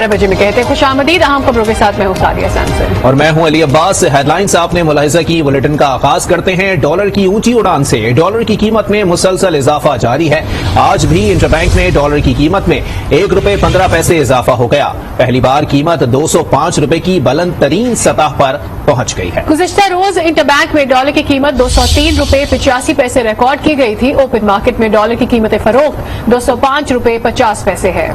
11 बजे में कहते हैं। खुशामदीद, अहम खबरों के साथ मैं हूं सादिया सैमसन और मैं हूं अली अब्बास। हेडलाइंस आपने मुलाहिजा की, बुलेटिन का आगाज करते हैं डॉलर की ऊंची उड़ान से। डॉलर की कीमत में मुसलसल इजाफा जारी है। आज भी इंटरबैंक में डॉलर की कीमत में ₹1.15 इजाफा हो गया। पहली बार कीमत ₹205 की बुलंद तरीन सतह पर पहुंच गई है। गुज़िश्ता रोज इंटरबैंक में डॉलर की कीमत ₹203.85 रिकॉर्ड की गई थी। ओपन मार्केट में डॉलर की कीमत फरोख्त ₹205.50 है।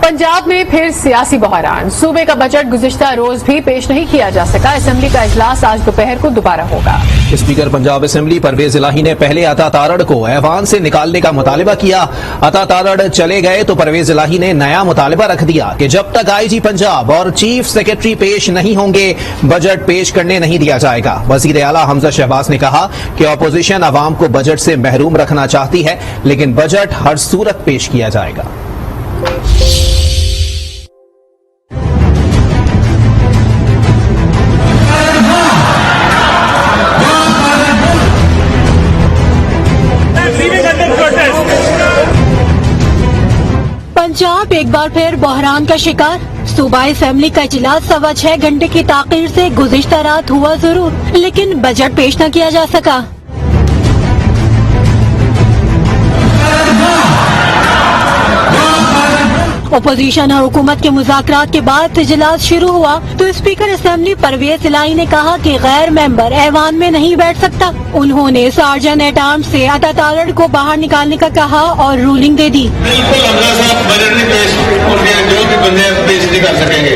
पंजाब में फिर सियासी बहरान। सूबे का बजट गुज़िश्ता रोज भी पेश नहीं किया जा सका। असेंबली का इजलास आज दोपहर को दोबारा होगा। स्पीकर पंजाब असेंबली परवेज इलाही ने पहले अता तारड़ को ऐवान से निकालने का मुतालिबा किया। अता तारड़ चले गए तो परवेज इलाही ने नया मुतालिबा रख दिया कि जब तक IG पंजाब और चीफ सेक्रेटरी पेश नहीं होंगे बजट पेश करने नहीं दिया जाएगा। वजीर आला हमजा शहबाज ने कहा कि अपोजिशन अवाम को बजट से महरूम रखना चाहती है, लेकिन बजट हर सूरत पेश किया जाएगा। पंजाब एक बार फिर बहरान का शिकार। सूबाई असेंबली का इजलास 6.25 घंटे की ताख़ीर से गुज़िश्ता रात हुआ जरूर, लेकिन बजट पेश न किया जा सका। अपोजिशन और हुकूमत के मुज़ाकरात के बाद इजलास शुरू हुआ तो स्पीकर असेंबली परवेज इलाही ने कहा कि गैर मेंबर ऐवान में नहीं बैठ सकता। उन्होंने सार्जन एट आर्म्स से अता तारड़ को बाहर निकालने का कहा और रूलिंग दे दी। बिल्कुल हमजा साहब बजट नहीं पेश, जो भी बंदे पेश नहीं कर सकेंगे।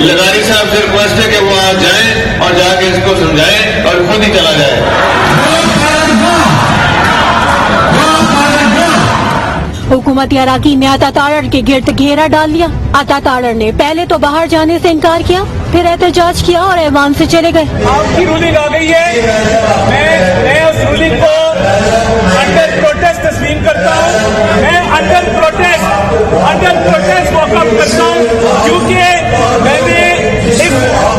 लगारी साहब से रिक्वेस्ट है कि वो आज जाएं और जाके इसको समझाएं और खुद ही चला जाए। हुकूमती अराकीन ने अता तारड़ के गिर्द घेरा डाल लिया। अता तारड़ ने पहले तो बाहर जाने से इनकार किया, फिर एहतजाज किया और ऐवान से चले गए। आपकी रूलिंग आ गई है, मैं उस रूलिंग को अंडर प्रोटेस्ट तस्लीम करता हूँ। मैं अंडर प्रोटेस्ट वॉकआउट करता हूँ, क्योंकि मैंने इस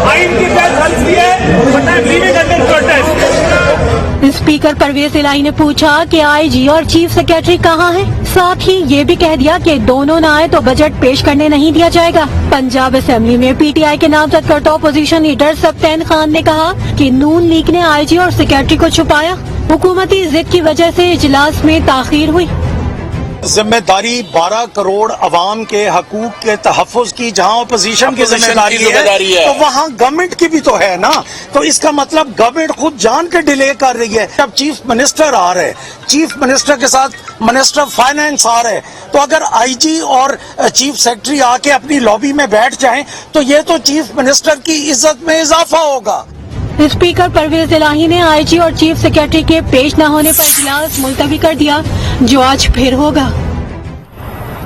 आइन के तहत हल किया है, but I am leaving under protest. Speaker Pervez Elahi ने पूछा कि IG और चीफ सेक्रेटरी कहाँ हैं? साथ ही ये भी कह दिया कि दोनों न आए तो बजट पेश करने नहीं दिया जाएगा। पंजाब असेंबली में PTI के नामजद करता अपोजिशन लीडर सब्तैन खान ने कहा कि नून लीग ने IG और सेक्रेटरी को छुपाया। हुकूमती जिद की वजह से इजलास में ताखीर हुई। जिम्मेदारी 12 करोड़ अवाम के हकूक के तहफ़्फ़ुज़ की जहाँ अपोजिशन की जिम्मेदारी है तो वहाँ गवर्नमेंट की भी तो है ना। तो इसका मतलब गवर्नमेंट खुद जान के डिले कर रही है। जब चीफ मिनिस्टर आ रहे, चीफ मिनिस्टर के साथ मिनिस्टर फाइनेंस आ रहे, तो अगर IG और चीफ सेक्रेटरी आके अपनी लॉबी में बैठ जाएं तो ये तो चीफ मिनिस्टर की इज्जत में इजाफा होगा। स्पीकर परवेज इलाही ने IG और चीफ सेक्रेटरी के पेश न होने पर इजलास मुलतवी कर दिया, जो आज फिर होगा।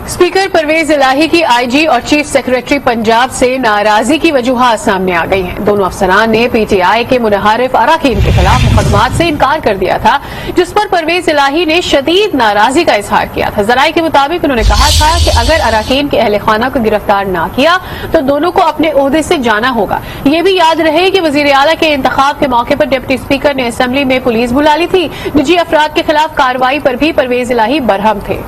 स्पीकर परवेज इलाही की IG और चीफ सेक्रेटरी पंजाब से नाराजगी की वजूहात सामने आ गई हैं। दोनों अफसरान ने PTI के मुनहरिफ अराकीन के खिलाफ मुकदमात से इनकार कर दिया था, जिस पर परवेज इलाही ने शदीद नाराजगी का इजहार किया था। जराये के मुताबिक उन्होंने कहा था कि अगर अराकीन के अहले खाना को गिरफ्तार न किया तो दोनों को अपने ओहदे से जाना होगा। ये भी याद रहे कि वजीर आला के इंतखाब के मौके पर डिप्टी स्पीकर ने असेंबली में पुलिस बुला ली थी। निजी अफराद के खिलाफ कार्रवाई पर भी परवेज इलाही बरहम थे।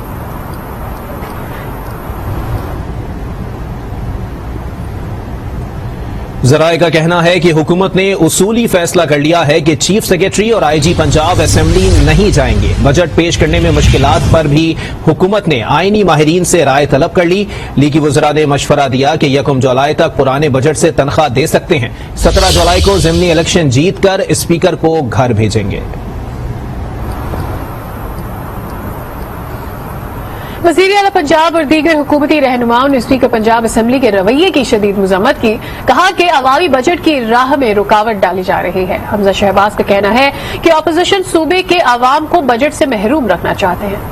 जराये का कहना है कि हुकूमत ने उसूली फैसला कर लिया है कि चीफ सेक्रेटरी और IG पंजाब असेंबली नहीं जाएंगे। बजट पेश करने में मुश्किलात पर भी हुकूमत ने आईनी माहिरीन से राय तलब कर ली। लीगी वज़रा ने मशवरा दिया कि 1 जुलाई तक पुराने बजट से तनख्वाह दे सकते हैं। 17 जुलाई को ज़िमनी इलेक्शन जीत कर स्पीकर को घर भेजेंगे। वज़ीर आला पंजाब और दीगर हुकूमती रहनुमाओं ने स्पीकर पंजाब असेंबली के रवैये की शदीद मज़म्मत की। कहा कि अवामी बजट की राह में रुकावट डाली जा रही है। हमजा शहबाज का कहना है कि अपोजिशन सूबे के अवाम को बजट से महरूम रखना चाहते हैं।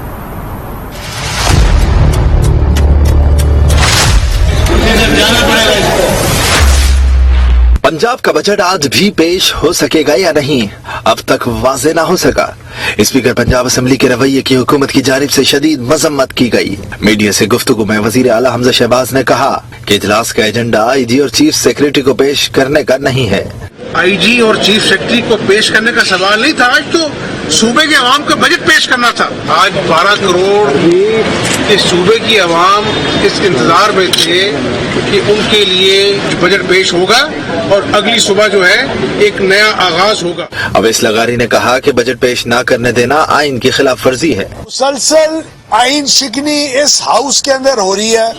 पंजाब का बजट आज भी पेश हो सकेगा या नहीं, अब तक वाज़ेह ना हो सका। स्पीकर पंजाब असेंबली के रवैये की हुकूमत की जानिब से शदीद मजम्मत की गई। मीडिया से गुफ्तगू में वजीर आला हमजा शहबाज ने कहा कि इजलास का एजेंडा IG और चीफ सेक्रेटरी को पेश करने का नहीं है। IG और चीफ सेक्रेटरी को पेश करने का सवाल नहीं था। आज तो सूबे की आवाम को बजट पेश करना था। आज 12 करोड़ इस सूबे की आवाम इस इंतजार में थे कि उनके लिए बजट पेश होगा और अगली सुबह जो है एक नया आगाज होगा। अवैस लगारी ने कहा कि बजट पेश न करने देना आइन की खिलाफ वर्जी है। मुसलसल आइन शिकनी इस हाउस के अंदर हो रही है।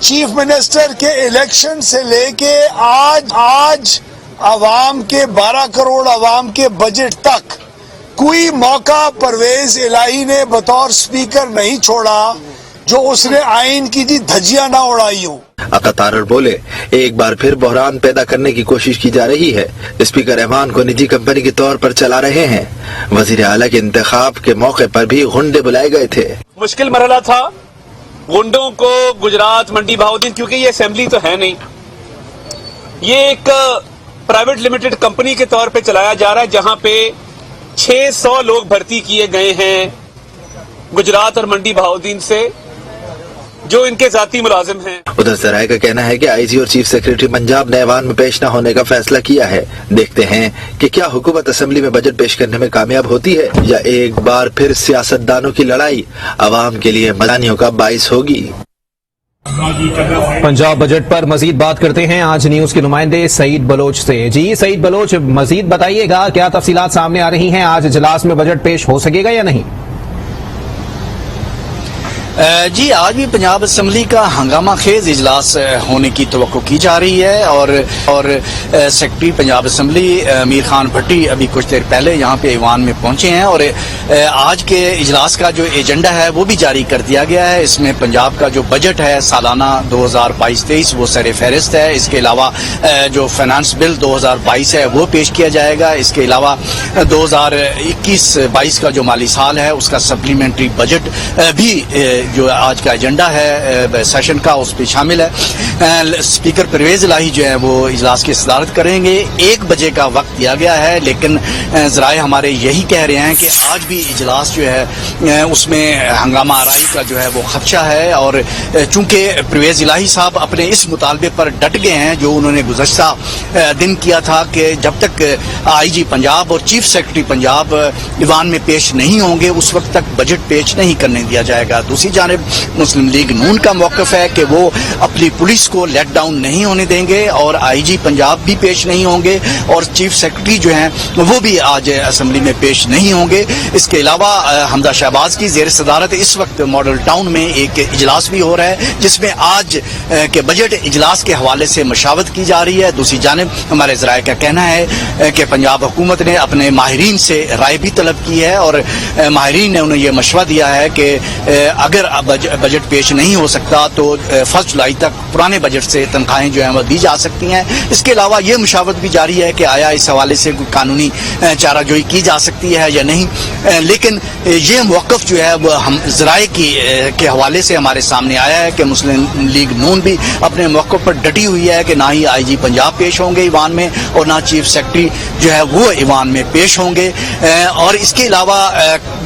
चीफ मिनिस्टर के इलेक्शन से लेके आज आवाम के 12 करोड़ आवाम के बजट तक कोई मौका परवेज इलाही ने बतौर स्पीकर नहीं छोड़ा जो उसने आइन की जी धज्जियां ना उड़ाई हो। अता तारड़ बोले, एक बार फिर बहरान पैदा करने की कोशिश की जा रही है। स्पीकर ऐवान को निजी कंपनी के तौर पर चला रहे हैं। वजीर आला के इंतखाब के मौके पर भी गुंडे बुलाए गए थे। मुश्किल मरहला था गुंडों को गुजरात मंडी बहाउद्दीन, क्योंकि ये असेंबली तो है नहीं, ये एक प्राइवेट लिमिटेड कंपनी के तौर पे चलाया जा रहा है जहां पे 600 लोग भर्ती किए गए हैं गुजरात और मंडी बहाउद्दीन से, जो इनके जाती मुलाजिम हैं। उधर जराये का कहना है कि आईजी और चीफ सेक्रेटरी पंजाब ने ऐवान में पेश न होने का फैसला किया है। देखते हैं कि क्या हुकूमत असेंबली में बजट पेश करने में कामयाब होती है या एक बार फिर सियासतदानों की लड़ाई अवाम के लिए मजानियों का बाइस होगी। पंजाब बजट पर मजीद बात करते हैं आज न्यूज के नुमाइंदे सईद बलोच से। जी सईद बलोच, मजीद बताइएगा क्या तफसीलात सामने आ रही हैं, आज इजलास में बजट पेश हो सकेगा या नहीं? जी, आज भी पंजाब असम्बली का हंगामा खेज इजलास होने की तवक्को की जा रही है और सेक्रेटरी पंजाब असम्बली मीर खान भट्टी अभी कुछ देर पहले यहाँ पे ईवान में पहुंचे हैं और आज के इजलास का जो एजेंडा है वो भी जारी कर दिया गया है। इसमें पंजाब का जो बजट है सालाना 2022-23 वो सर फहरिस्त है। इसके अलावा जो फाइनेंस बिल 2022 है वो पेश किया जाएगा। इसके अलावा 2021-22 का जो माली साल है उसका सप्लीमेंट्री बजट भी जो आज का एजेंडा है सेशन का उस पर शामिल है। स्पीकर परवेज इलाही जो है वो इजलास की सदारत करेंगे। 1 बजे का वक्त दिया गया है, लेकिन जराए हमारे यही कह रहे हैं कि आज भी इजलास जो है उसमें हंगामा आराई का जो है वो खदशा है और चूंकि परवेज इलाही साहब अपने इस मुतालबे पर डट गए हैं जो उन्होंने गुज़श्ता दिन किया था कि जब तक आईजी पंजाब और चीफ सेक्रेटरी पंजाब ईवान में पेश नहीं होंगे उस वक्त तक बजट पेश नहीं करने दिया जाएगा। दूसरी जानिब मुस्लिम लीग नून का मौक़िफ़ है कि वो अपनी पुलिस को लेट डाउन नहीं होने देंगे और आईजी पंजाब भी पेश नहीं होंगे और चीफ सेक्रेटरी जो हैं वो भी आज असेंबली में पेश नहीं होंगे। इसके अलावा हमजा शहबाज की ज़ेर सदारत इस वक्त मॉडल टाउन में एक इजलास भी हो रहा है जिसमें आज के बजट इजलास के हवाले से मशावरत की जा रही है। दूसरी जानिब हमारे ज़राए का कहना है कि पंजाब हुकूमत ने अपने माहिरीन से राय भी तलब की है और माहिरीन ने उन्हें यह मशवरा दिया है कि अगर बजट पेश नहीं हो सकता तो 1 जुलाई तक पुराने बजट से तनख्वाहें जो हैं वो दी जा सकती हैं। इसके अलावा ये मुशावरत भी जारी है कि आया इस हवाले से कानूनी चाराजोई की जा सकती है या नहीं, लेकिन ये मौक़िफ़ जो है वो हम ज़राए के हवाले से हमारे सामने आया है कि मुस्लिम लीग नून भी अपने मौक़िफ़ पर डटी हुई है कि ना ही आईजी पंजाब पेश होंगे ईवान में और ना चीफ सेक्रेटरी जो है वो ईवान में पेश होंगे। और इसके अलावा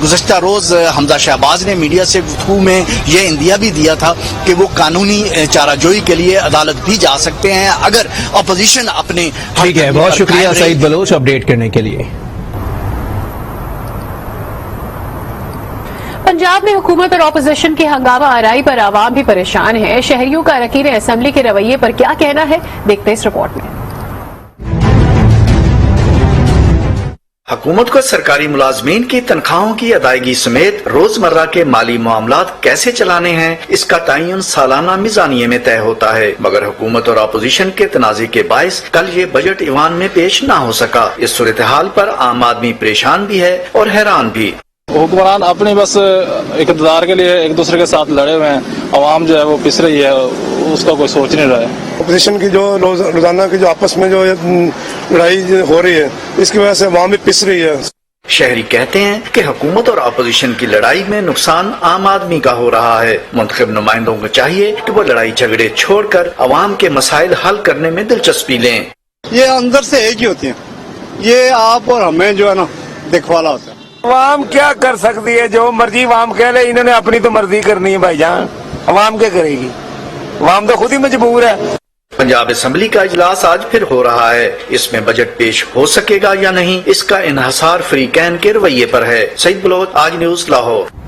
गुज़श्ता रोज़ हमजा शहबाज ने मीडिया से गुफ्तगू में ये इंदिया भी दिया था कि वो कानूनी चाराजोई के लिए अदालत भी जा सकते हैं अगर अपोजिशन अपने। ठीक है, बहुत शुक्रिया सईद बलोच अपडेट करने के लिए। पंजाब में हुकूमत और अपोजिशन के हंगामा आराई पर आवाम भी परेशान है। शहरियों का अरकान असेंबली के रवैये पर क्या कहना है, देखते इस रिपोर्ट में। हुकूमत को सरकारी मुलाजमीन की तनख्वाहों की अदायगी समेत रोजमर्रा के माली मामलात कैसे चलाने हैं इसका तयन सालाना मिजानिये में तय होता है, मगर हुकूमत और अपोजिशन के तनाज़े के बायस कल ये बजट ईवान में पेश न हो सका। इस सूरत हाल पर आम आदमी परेशान भी है और हैरान भी। हुक्मरान अपने बस इक़्तिदार के लिए एक दूसरे के साथ लड़े हुए हैं, अवाम जो है वो पिस रही है, उसका कोई सोच नहीं रहा है। अपोजिशन की जो रोजाना की जो आपस में जो लड़ाई हो रही है इसकी वजह से अवाम भी पिस रही है। शहरी कहते हैं कि हुकूमत और अपोजिशन की लड़ाई में नुकसान आम आदमी का हो रहा है। मुंतखब नुमाइंदों को चाहिए कि वो लड़ाई झगड़े छोड़कर अवाम के मसाइल हल करने में दिलचस्पी लें। ये अंदर से एक ही होती है, ये आप और हमें जो है ना दिखवाला होता है। अवाम क्या कर सकती है, जो मर्जी अवाम कह ले, इन्होंने अपनी तो मर्जी करनी है भाईजान, अवाम क्या करेगी, अवाम तो खुद ही मजबूर है। पंजाब असेंबली का इजलास आज फिर हो रहा है। इसमें बजट पेश हो सकेगा या नहीं, इसका इन्हसार फ्री कैन के रवैये पर है। सईद बलोच, आज न्यूज, लाहौर।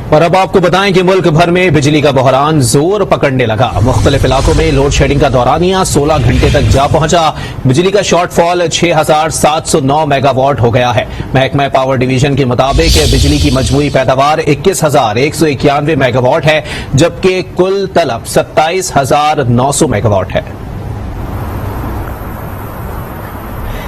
और अब आपको बताएं कि मुल्क भर में बिजली का बहरान जोर पकड़ने लगा। मुख्तलिफ इलाकों में लोड शेडिंग का दौरानिया 16 घंटे तक जा पहुंचा। बिजली का शॉर्टफॉल 6709 मेगावाट हो गया है। महकमा पावर डिवीजन के मुताबिक बिजली की मजमूई पैदावार 21,191 मेगावाट है, जबकि कुल तलब 27,900 मेगावाट है।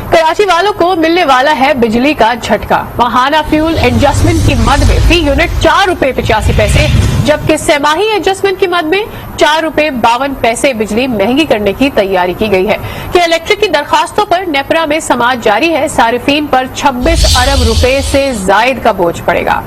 कराची वालों को मिलने वाला है बिजली का झटका। माहाना फ्यूल एडजस्टमेंट की मद में फी यूनिट 4 रुपए 85 पैसे, जबकि सेमाही एडजस्टमेंट की मद में 4 रुपए 52 पैसे बिजली महंगी करने की तैयारी की गई है। कि इलेक्ट्रिक की दरखास्तों पर नेपरा में समाअत जारी है। सारिफीन पर 26 अरब रुपए से जायद का बोझ पड़ेगा।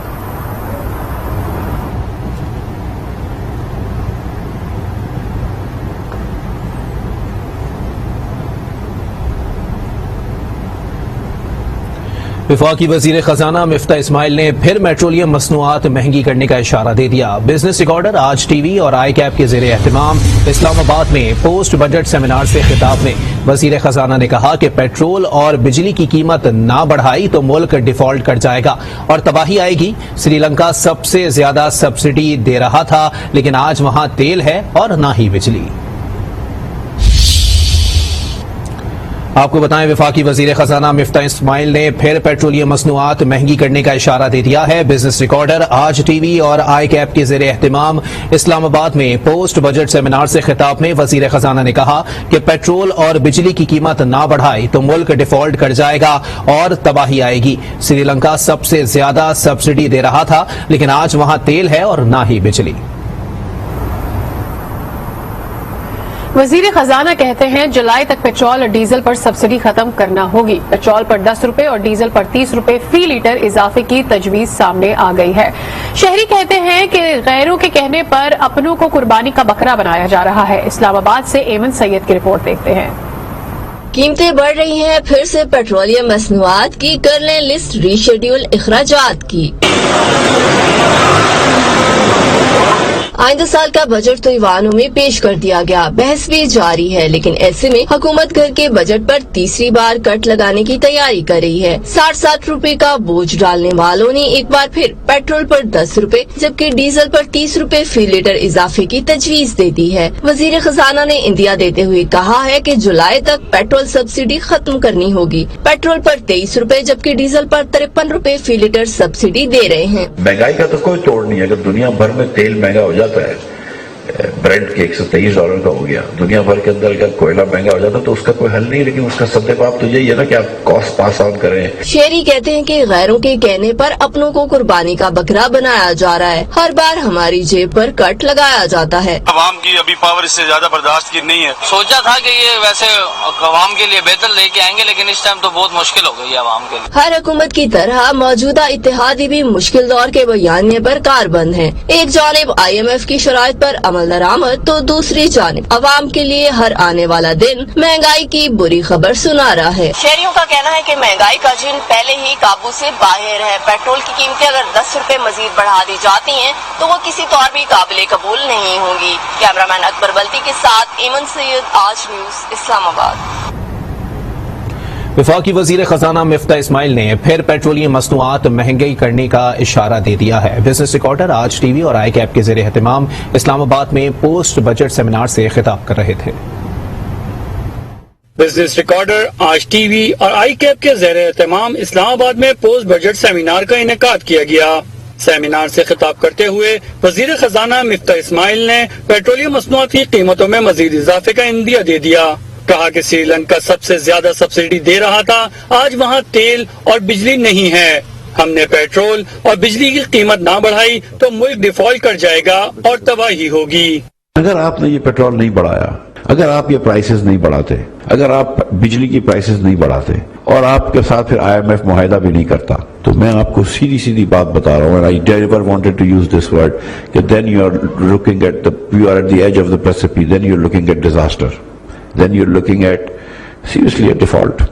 वफाकी वजीर खजाना मिफ्ता इस्माइल ने फिर पेट्रोलियम मसनूआत महंगी करने का इशारा दे दिया। बिजनेस रिकॉर्डर आज टीवी और आई कैप के ज़ेरे एहतमाम इस्लामाबाद में पोस्ट बजट सेमिनार से खिताब में वजीर खजाना ने कहा कि पेट्रोल और बिजली की कीमत ना बढ़ाई तो मुल्क डिफॉल्ट कर जाएगा और तबाही आएगी। श्रीलंका सबसे ज्यादा सब्सिडी दे रहा था, लेकिन आज वहां तेल है और ना ही बिजली। आपको बताएं, वफाकी वजीर खजाना मिफ्ता इस्माइल ने फिर पेट्रोलियम मसनूआत महंगी करने का इशारा दे दिया है। बिजनेस रिकॉर्डर आज टीवी और आई कैप के ज़ेरे एहतमाम इस्लामाबाद में पोस्ट बजट सेमिनार से खिताब में वजीर खजाना ने कहा कि पेट्रोल और बिजली की कीमत ना बढ़ाई तो मुल्क डिफॉल्ट कर जाएगा और तबाही आएगी। श्रीलंका सबसे ज्यादा सब्सिडी दे रहा था, लेकिन आज वहां तेल है और ना ही बिजली। वजीर खजाना कहते हैं जुलाई तक पेट्रोल और डीजल पर सब्सिडी खत्म करना होगी। पेट्रोल पर 10 रुपए और डीजल पर 30 रुपए फी लीटर इजाफे की तजवीज सामने आ गई है। शहरी कहते हैं कि गैरों के कहने पर अपनों को कुर्बानी का बकरा बनाया जा रहा है। इस्लामाबाद से एमन सैयद की रिपोर्ट देखते हैं। कीमतें बढ़ रही हैं, फिर से पेट्रोलियम मसनूआत की कर लें लिस्ट, रीशेड्यूल अखराजात की। आइंदा साल का बजट तो ईवानों में पेश कर दिया गया, बहस भी जारी है, लेकिन ऐसे में हुकूमत घर के बजट पर तीसरी बार कट लगाने की तैयारी कर रही है। 60-60 रुपए का बोझ डालने वालों ने एक बार फिर पेट्रोल पर 10 रुपए जबकि डीजल पर 30 रुपए फी लीटर इजाफे की तजवीज दे दी है। वजीर खजाना ने इंदिया देते हुए कहा है कि जुलाई तक पेट्रोल सब्सिडी खत्म करनी होगी। पेट्रोल पर 23 रुपए जबकि डीजल पर 53 रुपए फी लीटर सब्सिडी दे रहे हैं। महंगाई का तो कोई तोड़ नहीं है। अगर दुनिया भर में तेल महंगा हो जाता है, ब्रेंट के $123 का हो गया, दुनिया भर के अंदर अगर कोयला महंगा हो जाता तो उसका कोई हल नहीं, लेकिन उसका सद्देबाप तो यही है ना कि आप कॉस्ट पास ऑन करें। शहरी कहते हैं कि गैरों के कहने पर अपनों को कुर्बानी का बकरा बनाया जा रहा है। हर बार हमारी जेब पर कट लगाया जाता है। अवाम की अभी पावर इससे ज्यादा बर्दाश्त की नहीं है। सोचा था कि ये वैसे अवाम के लिए बेहतर लेके आएंगे, लेकिन इस टाइम तो बहुत मुश्किल हो गई है अवाम के लिए। हर हुकूमत की तरह मौजूदा इत्तेहादी भी मुश्किल दौर के बयानिए पर कारबंद है। एक जानिब IMF की शराइत पर अमल दरामद तो दूसरी जानिब अवाम के लिए हर आने वाला दिन महंगाई की बुरी खबर सुना रहा है। शहरियों का कहना है कि महंगाई का जिन पहले ही काबू से बाहर है। पेट्रोल की कीमतें अगर 10 रुपए मजीद बढ़ा दी जाती हैं तो वो किसी तौर भी काबिल कबूल नहीं होंगी। कैमरामैन अकबर बल्ती के साथ एमन सैयद, आज न्यूज, इस्लामाबाद। वफाकी वजीर खजाना मिफ्ता इस्माइल ने फिर पेट्रोलियम मसनूआत महंगी करने का इशारा दे दिया है। बिजनेस रिकॉर्डर आज टीवी और आई कैप के ज़ेरे एहतमाम इस्लामाबाद में पोस्ट बजट सेमिनार से खिताब कर रहे थे। बिजनेस रिकॉर्डर आज टीवी और आई कैप के ज़ेरे एहतमाम इस्लामाबाद में पोस्ट बजट सेमिनार का इनेकाद किया गया। सेमिनार से खिताब करते हुए वजीर खजाना मिफ्ता इस्माइल ने पेट्रोलियम मसनूआत की कीमतों में मजीद इजाफे का इंदिया दे दिया। कहा कि श्रीलंका सबसे ज्यादा सब्सिडी दे रहा था, आज वहाँ तेल और बिजली नहीं है। हमने पेट्रोल और बिजली की कीमत ना बढ़ाई तो मुल्क डिफॉल्ट कर जाएगा और तबाही होगी। अगर आपने ये पेट्रोल नहीं बढ़ाया, अगर आप ये प्राइसेस नहीं बढ़ाते, अगर आप बिजली की प्राइसेस नहीं बढ़ाते और आपके साथ फिर IMF मुआहिदा भी नहीं करता, तो मैं आपको सीधी सीधी बात बता रहा हूँ, I never wanted to use this word, कि then you are looking at the edge of the precipice, then you're looking at disaster, then you're looking at seriously a default.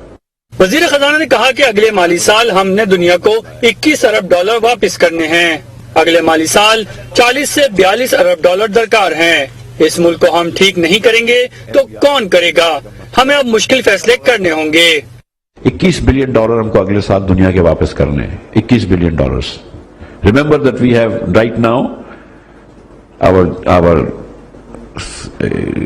वजीर खजाना ने कहा कि अगले माली साल हमने दुनिया को $21 अरब वापस करने हैं। अगले माली साल 40 से 42 अरब डॉलर दरकार हैं। इस मुल्क को हम ठीक नहीं करेंगे तो कौन करेगा? हमें अब मुश्किल फैसले करने होंगे। $21 बिलियन हमको अगले साल दुनिया के वापस करने हैं। $21 billion. Remember that we have right now our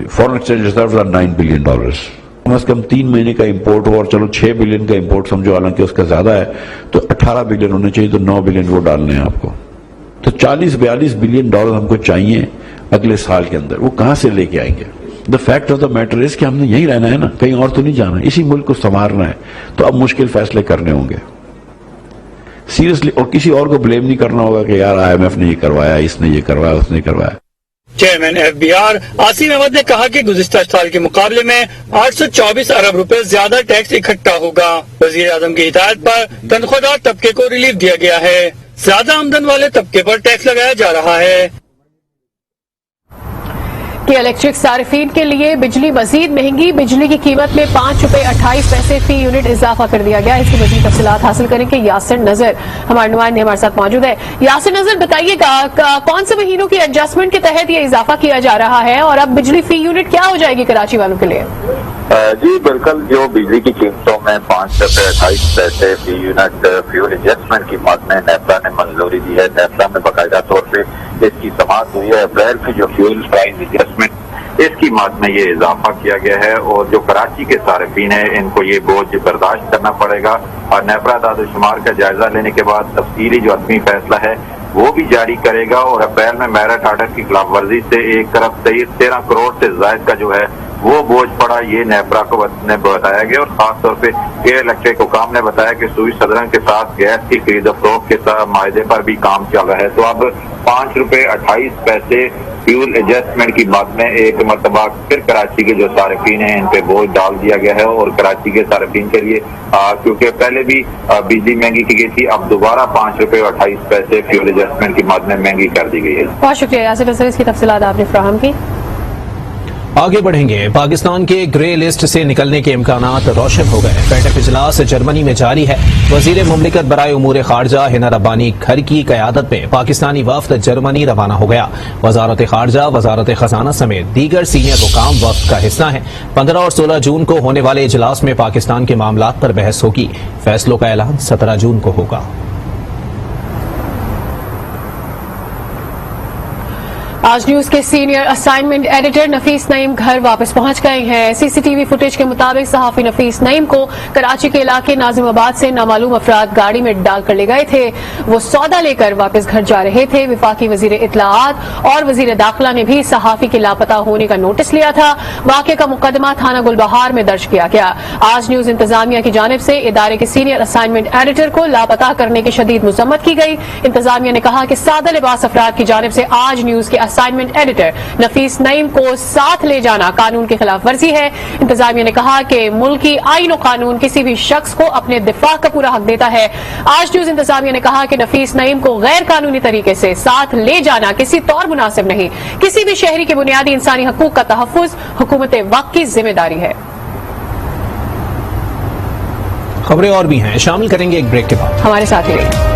foreign exchange reserves are $9 billion. कम से कम 3 महीने का इंपोर्ट हो, और चलो 6 बिलियन का इंपोर्ट समझो, हालांकि उसका ज्यादा है, तो 18 बिलियन होने चाहिए, तो 9 बिलियन वो डालने हैं आपको। तो 40-42 बिलियन डॉलर हमको चाहिए अगले साल के अंदर। वो कहां से लेके आएंगे? The fact of the matter is कि हमने यहीं रहना है ना, कहीं और तो नहीं जाना, इसी मुल्क को संवारना है। तो अब मुश्किल फैसले करने होंगे सीरियसली, और किसी और को ब्लेम नहीं करना होगा कि यार IMF ने ये करवाया, इसने ये करवाया, उसने करवाया। चेयरमैन FBR आसिम अहमद ने कहा कि गुज़िश्ता साल के मुकाबले में 824 अरब रुपए ज्यादा टैक्स इकट्ठा होगा। वजीर आजम की हिदायत पर तनख्वाहदार तबके को रिलीफ दिया गया है। ज्यादा आमदन वाले तबके पर टैक्स लगाया जा रहा है। कि इलेक्ट्रिक सार्फिन के लिए बिजली मजीद महंगी, बिजली की कीमत में ₹5.28 फी यूनिट इजाफा कर दिया गया। इसकी मजीद तफसीलात हासिल करेंगे यासिर नजर, हमारे नुमाइंदे हमारे साथ मौजूद है। यासिर नजर, बताइएगा कौन से महीनों की एडजस्टमेंट के तहत ये इजाफा किया जा रहा है, और अब बिजली फी यूनिट क्या हो जाएगी कराची वालों के लिए? जी बिल्कुल, जो बिजली की कीमतों में ₹5.28 फी यूनिट फ्यूल एडजस्टमेंट की मद में नेपरा ने मंजूरी दी है। नेपरा में बाकायदा तौर पे इसकी समाअत हुई है। अप्रैल की जो फ्यूल प्राइस एडजस्टमेंट, इसकी मद में ये इजाफा किया गया है, और जो कराची के सार्फिन है इनको ये बोझ बर्दाश्त करना पड़ेगा। और नेपरा दादोशुमार का जायजा लेने के बाद तफसीली जो हतमी फैसला है वो भी जारी करेगा। और अप्रैल में मेरिट ऑर्डर की खिलाफ वर्जी से 1.13 करोड़ से ज्यादा का जो है वो बोझ पड़ा, ये नेपरा को बताया गया। और खासतौर पे एयर इलेक्ट्रिक हुकाम ने बताया कि सूई सदरन के साथ गैस की खरीद फरोख्त के साथ मायदे पर भी काम चल रहा है। तो अब ₹5.28 फ्यूल एडजस्टमेंट की बात में एक मरतबा फिर कराची के जो सार्फिन हैं इन पे बोझ डाल दिया गया है। और कराची के सार्फिन के लिए क्योंकि पहले भी बिजली महंगी की गई थी, अब दोबारा ₹5.28 फ्यूल एडजस्टमेंट की बात में महंगी कर दी गई है। बहुत शुक्रिया यासिर नजर, इसकी तफसीलात आपने फराहम की। आगे बढ़ेंगे। पाकिस्तान के ग्रे लिस्ट से निकलने के इम्कानात रोशन हो गए। बैठक इजलास जर्मनी में जारी है। वजीर मुमलिकत बराए उमूर खारजा हिना रब्बानी घर की क़यादत में पाकिस्तानी वफ्द जर्मनी रवाना हो गया। वजारत खारजा, वजारत खजाना समेत दीगर सीनियर हुकाम वफ्द का हिस्सा हैं। 15 और 16 जून को होने वाले इजलास में पाकिस्तान के मामलात पर बहस होगी। फैसलों का ऐलान 17 जून को होगा। आज न्यूज के सीनियर असाइनमेंट एडिटर नफीस नईम घर वापस पहुंच गए हैं। सीसीटीवी फुटेज के मुताबिक सहाफी नफीस नईम को कराची के इलाके नाजिमाबाद से नामालूम अफराद गाड़ी में डाल कर ले गए थे। वो सौदा लेकर वापस घर जा रहे थे। विफाकी वजीर इत्तलाआत और वजीर दाखिला ने भी सहाफी के लापता होने का नोटिस लिया था। वाक़े का मुकदमा थाना गुलबहार में दर्ज किया गया। आज न्यूज इंतजामिया की जानिब से इदारे के सीनियर असाइनमेंट एडिटर को लापता करने की शदीद मुजम्मत की गई। इंतजामिया ने कहा कि सादा लिबास अफराद की जानिब से आज न्यूज के असाइनमेंट एडिटर नफीस नईम को साथ ले जाना कानून की खिलाफ वर्जी है। इंतजामिया ने कहा कि मुल्की आईन और कानून किसी भी शख्स को अपने दिफा का पूरा हक देता है। आज न्यूज इंतजामिया ने कहा कि नफीस नईम को गैर कानूनी तरीके से साथ ले जाना किसी तौर मुनासिब नहीं। किसी भी शहरी के बुनियादी इंसानी हकूक का तहफ्फुज हुकूमत वक्त की जिम्मेदारी है। खबरें और भी हैं, शामिल करेंगे एक ब्रेक के बाद। हमारे साथ ही रहिए।